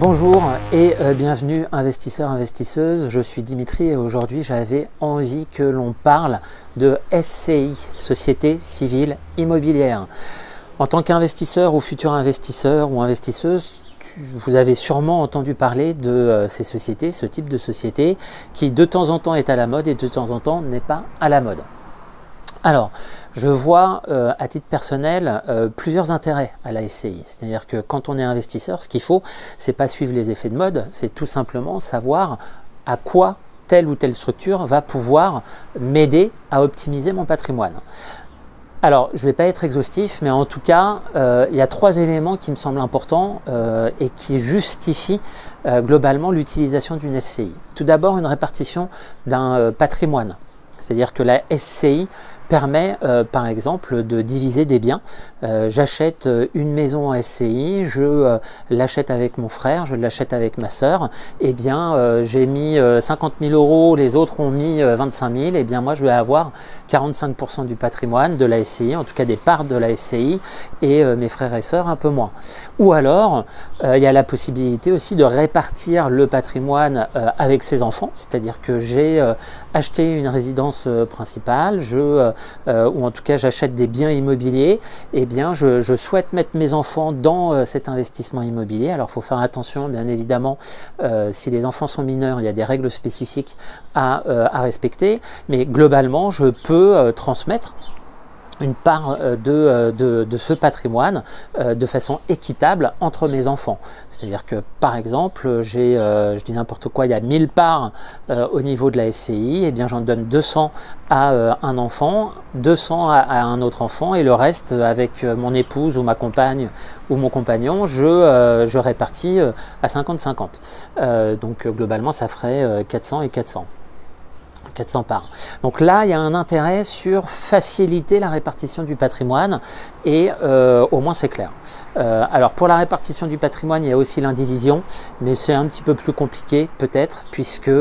Bonjour et bienvenue investisseurs, investisseuses, je suis Dimitri et aujourd'hui j'avais envie que l'on parle de SCI, Société Civile Immobilière. En tant qu'investisseur ou futur investisseur ou investisseuse, vous avez sûrement entendu parler de ces sociétés, ce type de société qui de temps en temps est à la mode et de temps en temps n'est pas à la mode. Alors, je vois à titre personnel plusieurs intérêts à la SCI. C'est-à-dire que quand on est investisseur, ce qu'il faut, c'est pas suivre les effets de mode, c'est tout simplement savoir à quoi telle ou telle structure va pouvoir m'aider à optimiser mon patrimoine. Alors, je ne vais pas être exhaustif, mais en tout cas, il y a trois éléments qui me semblent importants et qui justifient globalement l'utilisation d'une SCI. Tout d'abord, une répartition d'un patrimoine. C'est-à-dire que la SCI permet par exemple de diviser des biens. J'achète une maison en SCI, je l'achète avec mon frère, je l'achète avec ma sœur, et bien j'ai mis 50 000 €, les autres ont mis 25 000, et bien moi je vais avoir 45% du patrimoine de la SCI, en tout cas des parts de la SCI, et mes frères et sœurs un peu moins. Ou alors il y a la possibilité aussi de répartir le patrimoine avec ses enfants, c'est-à-dire que j'ai acheté une résidence principale, ou en tout cas j'achète des biens immobiliers, et bien je souhaite mettre mes enfants dans cet investissement immobilier. Alors il faut faire attention bien évidemment, si les enfants sont mineurs, il y a des règles spécifiques à respecter, mais globalement je peux transmettre une part de ce patrimoine de façon équitable entre mes enfants. C'est-à-dire que par exemple, je dis n'importe quoi, il y a 1000 parts au niveau de la SCI, et bien j'en donne 200 à un enfant, 200 à un autre enfant, et le reste avec mon épouse ou ma compagne ou mon compagnon, je répartis à 50-50. Donc globalement ça ferait 400 et 400 parts. Donc là, il y a un intérêt sur faciliter la répartition du patrimoine et au moins c'est clair. Alors pour la répartition du patrimoine, il y a aussi l'indivision, mais c'est un petit peu plus compliqué peut-être puisque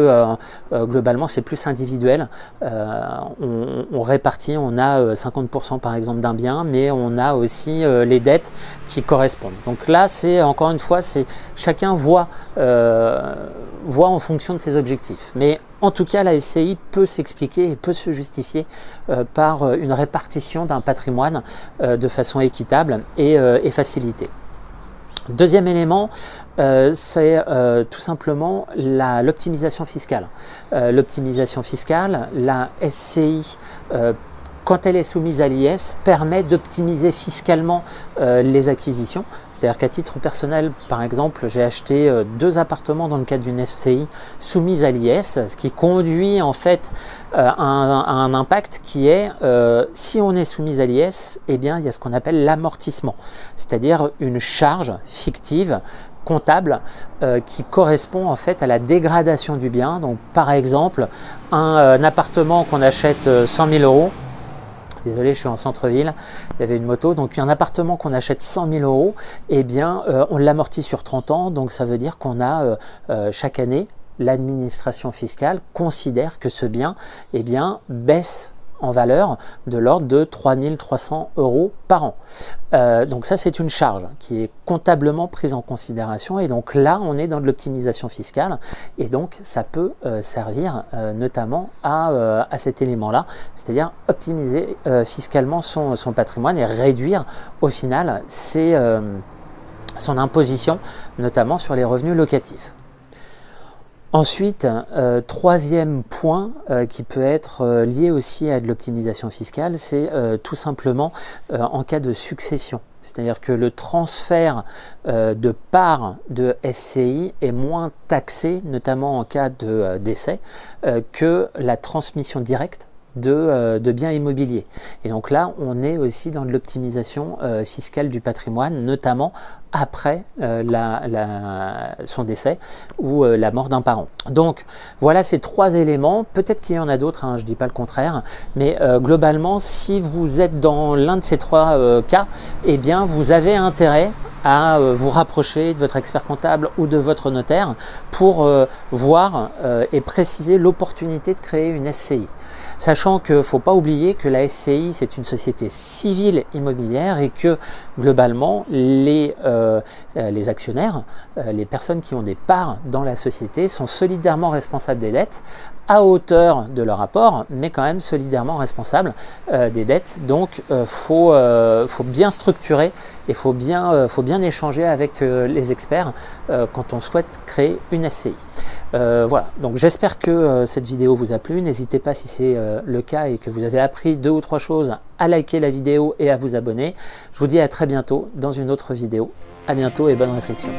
globalement c'est plus individuel. On répartit, on a 50% par exemple d'un bien, mais on a aussi les dettes qui correspondent. Donc là, c'est encore une fois, c'est chacun voit en fonction de ses objectifs. Mais en tout cas, la SCI peut s'expliquer et peut se justifier par une répartition d'un patrimoine de façon équitable et facilitée. Deuxième élément, c'est tout simplement l'optimisation fiscale. L'optimisation fiscale, la SCI, quand elle est soumise à l'IS, permet d'optimiser fiscalement les acquisitions. C'est-à-dire qu'à titre personnel, par exemple, j'ai acheté 2 appartements dans le cadre d'une SCI soumise à l'IS, ce qui conduit en fait à un impact qui est, si on est soumis à l'IS, eh bien il y a ce qu'on appelle l'amortissement, c'est-à-dire une charge fictive comptable qui correspond en fait à la dégradation du bien. Donc par exemple, un appartement qu'on achète 100 000 €, désolé, je suis en centre-ville, il y avait une moto. Donc un appartement qu'on achète 100 000 €, eh bien on l'amortit sur 30 ans. Donc ça veut dire qu'on a chaque année, l'administration fiscale considère que ce bien, eh bien, baisse en valeur de l'ordre de 3 300 € par an. Donc ça, c'est une charge qui est comptablement prise en considération, et donc là on est dans de l'optimisation fiscale, et donc ça peut servir notamment à cet élément là, c'est-à-dire optimiser fiscalement son patrimoine et réduire au final son imposition, notamment sur les revenus locatifs. Ensuite, troisième point qui peut être lié aussi à de l'optimisation fiscale, c'est tout simplement en cas de succession. C'est-à-dire que le transfert de parts de SCI est moins taxé, notamment en cas de décès, que la transmission directe de biens immobiliers. Et donc là, on est aussi dans de l'optimisation fiscale du patrimoine, notamment après son décès ou la mort d'un parent. Donc voilà ces 3 éléments. Peut-être qu'il y en a d'autres, hein, je ne dis pas le contraire, mais globalement, si vous êtes dans l'un de ces 3 cas, eh bien vous avez intérêt à vous rapprocher de votre expert comptable ou de votre notaire pour voir et préciser l'opportunité de créer une SCI. Sachant qu'il ne faut pas oublier que la SCI, c'est une société civile immobilière et que globalement, les actionnaires, les personnes qui ont des parts dans la société sont solidairement responsables des dettes à hauteur de leur apport, mais quand même solidairement responsables des dettes. Donc, faut bien structurer et faut bien échanger avec les experts quand on souhaite créer une SCI. Voilà, donc j'espère que cette vidéo vous a plu. N'hésitez pas, si c'est le cas et que vous avez appris 2 ou 3 choses, à liker la vidéo et à vous abonner. Je vous dis à très bientôt dans une autre vidéo. À bientôt et bonne réflexion.